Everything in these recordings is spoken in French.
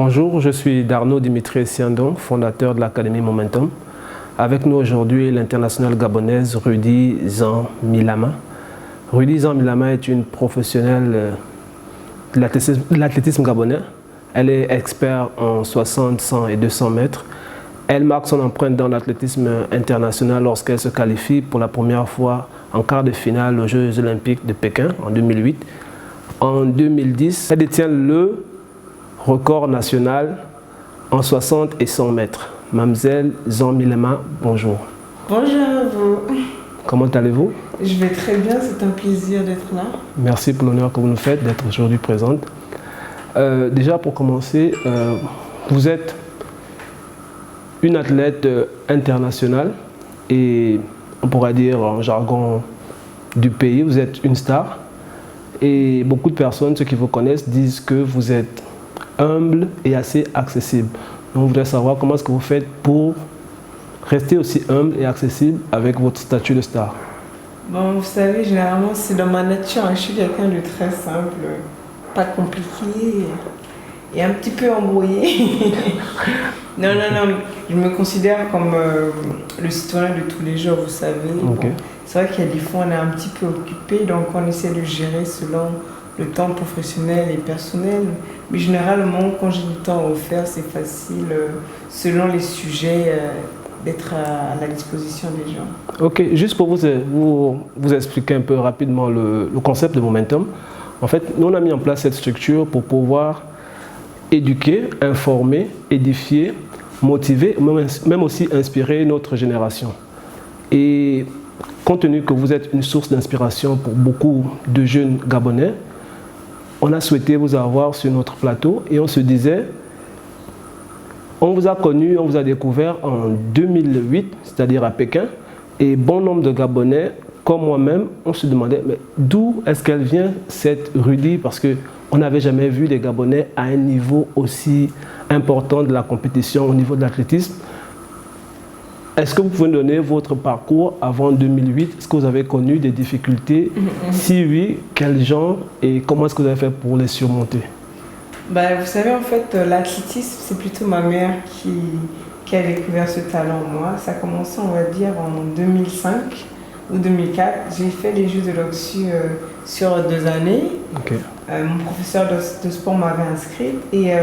Bonjour, je suis Darno Dimitri Siandon, fondateur de l'Académie Momentum. Avec nous aujourd'hui, l'internationale gabonaise Rudy Zan Milama. Rudy Zan Milama est une professionnelle de l'athlétisme gabonais. Elle est experte en 60, 100 et 200 mètres. Elle marque son empreinte dans l'athlétisme international lorsqu'elle se qualifie pour la première fois en quart de finale aux Jeux Olympiques de Pékin en 2008. En 2010, elle détient le record national en 60 et 100 mètres. Mademoiselle Zan Milama, bonjour. Bonjour à vous. Comment allez-vous? Je vais très bien, c'est un plaisir d'être là. Merci pour l'honneur que vous nous faites d'être aujourd'hui présente. Déjà pour commencer, vous êtes une athlète internationale et on pourrait dire en jargon du pays, vous êtes une star. Et beaucoup de personnes, ceux qui vous connaissent, disent que vous êtes humble et assez accessible. Donc, on voudrait savoir comment est-ce que vous faites pour rester aussi humble et accessible avec votre statut de star. Bon, vous savez, généralement, c'est dans ma nature. Je suis quelqu'un de très simple, pas compliqué et un petit peu embrouillé. Non, je me considère comme le citoyen de tous les jours, vous savez. Okay. Bon, c'est vrai qu'il y a des fois, on est un petit peu occupé, donc on essaie de gérer selon le temps professionnel et personnel. Mais généralement, quand j'ai du temps offert, c'est facile, selon les sujets, d'être à la disposition des gens. Ok, juste pour vous expliquer un peu rapidement le concept de Momentum. En fait, nous, on a mis en place cette structure pour pouvoir éduquer, informer, édifier, motiver, même aussi inspirer notre génération. Et compte tenu que vous êtes une source d'inspiration pour beaucoup de jeunes Gabonais, on a souhaité vous avoir sur notre plateau et on se disait, on vous a connu, on vous a découvert en 2008, c'est-à-dire à Pékin, et bon nombre de Gabonais, comme moi-même, on se demandait, mais d'où est-ce qu'elle vient cette Rudy? Parce qu'on n'avait jamais vu des Gabonais à un niveau aussi important de la compétition au niveau de l'athlétisme. Est-ce que vous pouvez me donner votre parcours avant 2008? Est-ce que vous avez connu des difficultés? Si oui, quel genre et comment est-ce que vous avez fait pour les surmonter? Vous savez, en fait, l'athlétisme, c'est plutôt ma mère qui a découvert ce talent en moi. Ça a commencé, on va dire, en 2005 ou 2004. J'ai fait les Jeux de l'Oxu sur 2 années. Okay. Mon professeur de sport m'avait inscrite et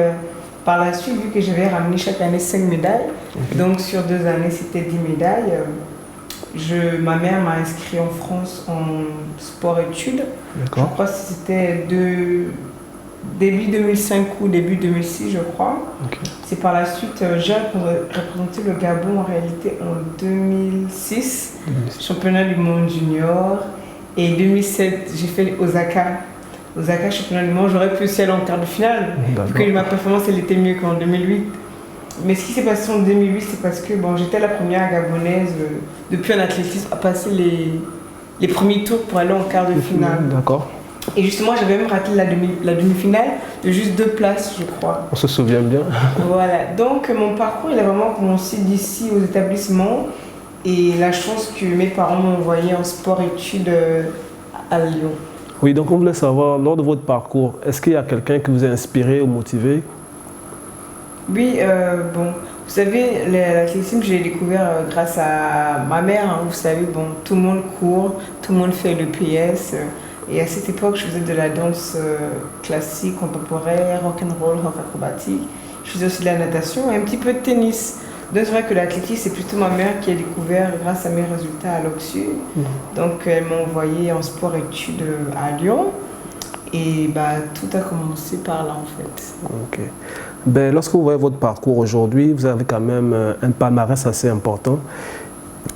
par la suite, vu que j'avais ramené chaque année 5 médailles, okay, donc sur 2 années, c'était 10 médailles, ma mère m'a inscrit en France en sport-études. Je crois que c'était début 2005 ou début 2006, je crois. Okay. C'est par la suite, j'ai représenté le Gabon en réalité en 2006, championnat du monde junior. Et 2007, j'ai fait Osaka, championnat du monde. J'aurais pu aussi aller en quart de finale, vu que ma performance elle était mieux qu'en 2008. Mais ce qui s'est passé en 2008, c'est parce que j'étais la première gabonaise depuis en athlétisme à passer les premiers tours pour aller en quart de finale. D'accord. Et justement, j'avais même raté la demi-finale de juste 2 places, je crois. On se souvient bien. Voilà. Donc, mon parcours, il a vraiment commencé d'ici aux établissements. Et la chance que mes parents m'ont envoyé en sport-études à Lyon. Oui, donc on voulait savoir, lors de votre parcours, est-ce qu'il y a quelqu'un qui vous a inspiré ou motivé? Oui, vous savez, l'athlétisme, j'ai découvert grâce à ma mère. Vous savez, tout le monde court, tout le monde fait le PS. Et à cette époque, je faisais de la danse classique, contemporaine, rock'n'roll, rock acrobatique. Je faisais aussi de la natation et un petit peu de tennis. Donc c'est vrai que l'athlétisme, c'est plutôt ma mère qui a découvert grâce à mes résultats à l'Oxu. Donc elle m'a envoyé en sport-études à Lyon. Et tout a commencé par là en fait. Ok. Lorsque vous voyez votre parcours aujourd'hui, vous avez quand même un palmarès assez important.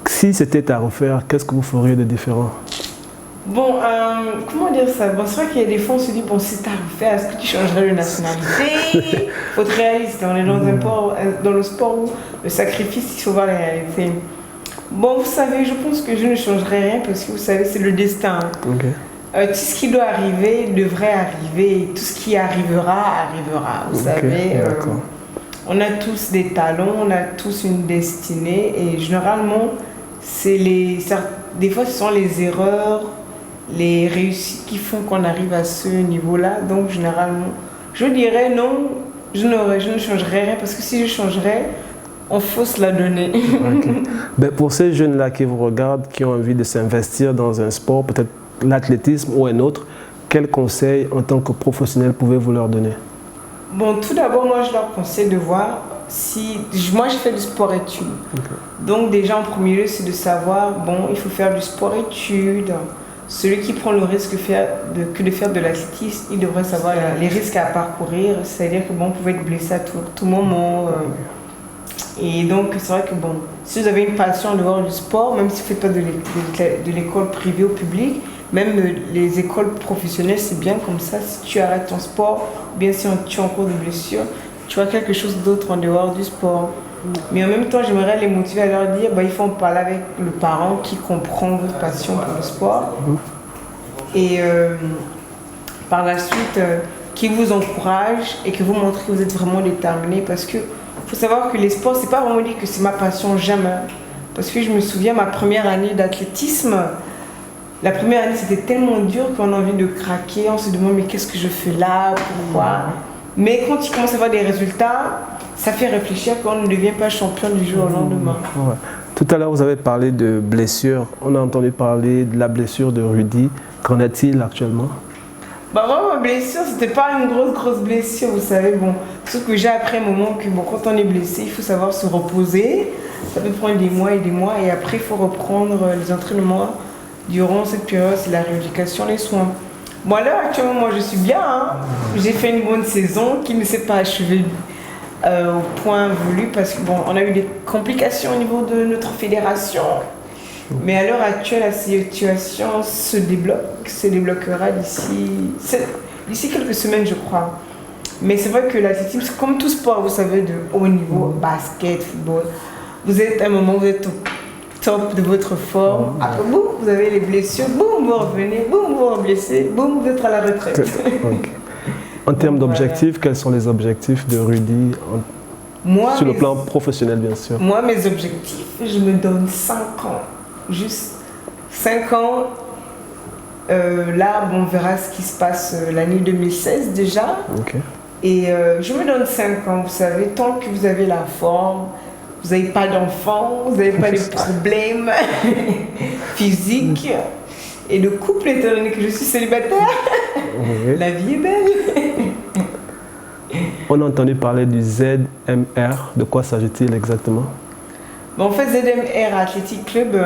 Si c'était à refaire, qu'est-ce que vous feriez de différent? Comment dire ça? C'est vrai qu'il y a des fois, on se dit, si c'est à refaire, est-ce que tu changerais de nationalité? Il faut être réaliste. On est dans le sport où le sacrifice, il faut voir la réalité. Vous savez, je pense que je ne changerai rien parce que vous savez, c'est le destin. Okay. Tout ce qui doit arriver devrait arriver. Tout ce qui arrivera, arrivera. Vous savez, on a tous des talents, on a tous une destinée et généralement, des fois, ce sont les erreurs, les réussites qui font qu'on arrive à ce niveau-là. Donc, généralement, je dirais non, je ne changerais rien parce que si je changerais, on fausse la donnée. Okay. Ben, pour ces jeunes-là qui vous regardent, qui ont envie de s'investir dans un sport, peut-être l'athlétisme ou un autre, quels conseils en tant que professionnel pouvez-vous leur donner? Bon, tout d'abord, moi, je leur conseille de voir si... Moi, j'ai fait du sport-études. Okay. Donc, déjà, en premier lieu, c'est de savoir, bon, il faut faire du sport-études. Celui qui prend le risque de faire de l'athlétisme, il devrait savoir les risques à parcourir. C'est-à-dire que, bon, vous pouvez être blessé à tout moment. Et donc, c'est vrai que, bon, si vous avez une passion en dehors du sport, même si vous ne faites pas de l'école privée ou publique, même les écoles professionnelles, c'est bien comme ça. Si tu arrêtes ton sport, bien si tu es en cours de blessure, tu as quelque chose d'autre en dehors du sport. Mais en même temps, j'aimerais les motiver à leur dire il faut en parler avec le parent qui comprend votre passion pour le sport. Et par la suite, qui vous encourage et que vous montrez que vous êtes vraiment déterminé. Parce que faut savoir que les sports, c'est pas vraiment dit que c'est ma passion, jamais. Parce que je me souviens, ma première année d'athlétisme, la première année, c'était tellement dur qu'on a envie de craquer. On se demande, mais qu'est-ce que je fais là? Pourquoi? Mais quand tu commences à avoir des résultats, ça fait réfléchir qu'on ne devient pas champion du jour au lendemain. Ouais. Tout à l'heure, vous avez parlé de blessures. On a entendu parler de la blessure de Rudy. Qu'en est-il actuellement? Moi, ma blessure, c'était pas une grosse blessure, vous savez. Bon, sauf que j'ai appris un moment que quand on est blessé, il faut savoir se reposer. Ça peut prendre des mois, et après, il faut reprendre les entraînements. Durant cette période, c'est la rééducation, les soins. Bon, là, actuellement, moi, je suis bien. J'ai fait une bonne saison qui ne s'est pas achevée au point voulu parce que, on a eu des complications au niveau de notre fédération. Mais à l'heure actuelle, la situation se débloquera d'ici quelques semaines, je crois. Mais c'est vrai que l'athlétisme, c'est comme tout sport, vous savez, de haut niveau, basket, football. Vous êtes à un moment, vous êtes au top de votre forme. Après, boum, vous avez les blessures, boum, vous revenez, boum, vous vous blessez, boum, vous êtes à la retraite. Okay. En termes d'objectifs, quels sont les objectifs de Rudy sur le plan professionnel, bien sûr? Moi, mes objectifs, je me donne 5 ans. Juste 5 ans. Là, on verra ce qui se passe l'année 2016 déjà. Okay. Et je me donne 5 ans, vous savez, tant que vous avez la forme, vous n'avez pas d'enfants, vous n'avez pas de problèmes physiques et de couple, étant donné que je suis célibataire. Oui. La vie est belle. On a entendu parler du ZMR. De quoi s'agit-il exactement? En fait, ZMR Athletic Club,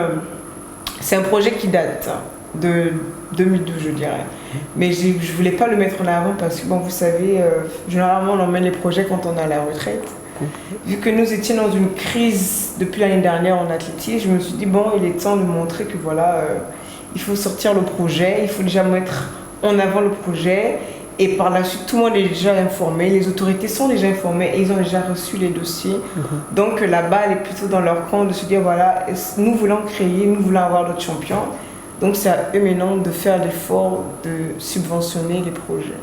c'est un projet qui date de 2012, je dirais. Mais je ne voulais pas le mettre en avant parce que, vous savez, généralement, on emmène les projets quand on est à la retraite. Vu que nous étions dans une crise depuis l'année dernière en athlétisme, je me suis dit, il est temps de montrer que il faut sortir le projet, il faut déjà mettre en avant le projet. Et par la suite, tout le monde est déjà informé, les autorités sont déjà informées et ils ont déjà reçu les dossiers. Donc la balle est plutôt dans leur camp de se dire, nous voulons créer, nous voulons avoir d'autres champions. Donc c'est à eux maintenant de faire l'effort de subventionner les projets.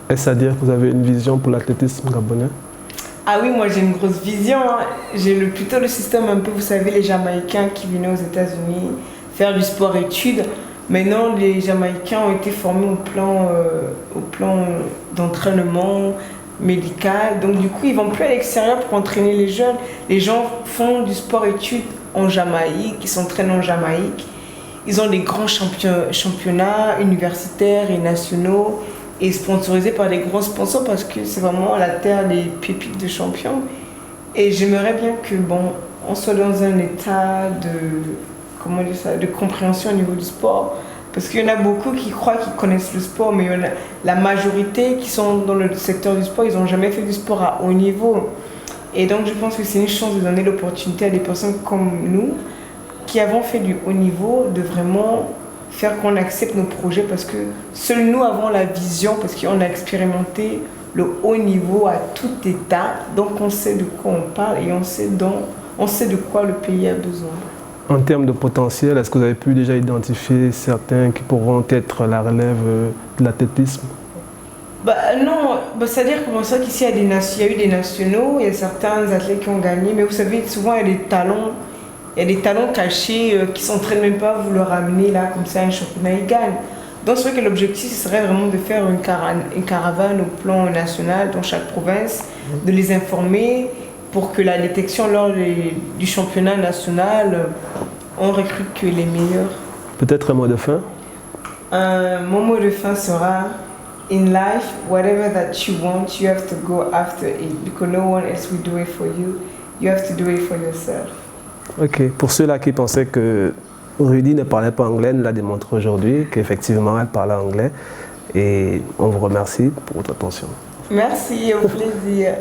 Est-ce à dire que vous avez une vision pour l'athlétisme gabonais? Ah oui, moi j'ai une grosse vision. J'ai plutôt le système un peu, vous savez, les Jamaïcains qui venaient aux États-Unis faire du sport-études. Maintenant, les Jamaïcains ont été formés au plan d'entraînement médical. Donc du coup, ils ne vont plus à l'extérieur pour entraîner les jeunes. Les gens font du sport-études en Jamaïque, ils s'entraînent en Jamaïque. Ils ont des grands championnats universitaires et nationaux et sponsorisés par des grands sponsors parce que c'est vraiment la terre des pépites de champions. Et j'aimerais bien que, on soit dans un état de compréhension au niveau du sport. Parce qu'il y en a beaucoup qui croient qu'ils connaissent le sport, mais il y en a la majorité qui sont dans le secteur du sport, ils n'ont jamais fait du sport à haut niveau. Et donc je pense que c'est une chance de donner l'opportunité à des personnes comme nous, qui avons fait du haut niveau, de vraiment faire qu'on accepte nos projets parce que seuls nous avons la vision, parce qu'on a expérimenté le haut niveau à tout état, donc on sait de quoi on parle et on sait de quoi le pays a besoin. En termes de potentiel, est-ce que vous avez pu déjà identifier certains qui pourront être la relève de l'athlétisme? Non, c'est-à-dire que c'est vrai qu'ici il y a eu des nationaux, il y a certains athlètes qui ont gagné, mais vous savez, souvent il y a des talents cachés qui ne s'entraînent même pas, vous le ramenez là, comme ça, un championnat, ils gagnent. Donc c'est vrai que l'objectif, ce serait vraiment de faire une caravane au plan national dans chaque province, de les informer pour que la détection lors du championnat national, on recrute que les meilleurs. Peut-être un mot de fin? Mon mot de fin sera: in life, whatever that you want, you have to go after it because no one else will do it for you. You have to do it for yourself. Ok. Pour ceux-là qui pensaient que Rudy ne parlait pas anglais, nous l'a démontré aujourd'hui qu'effectivement elle parlait anglais. Et on vous remercie pour votre attention. Merci, au plaisir.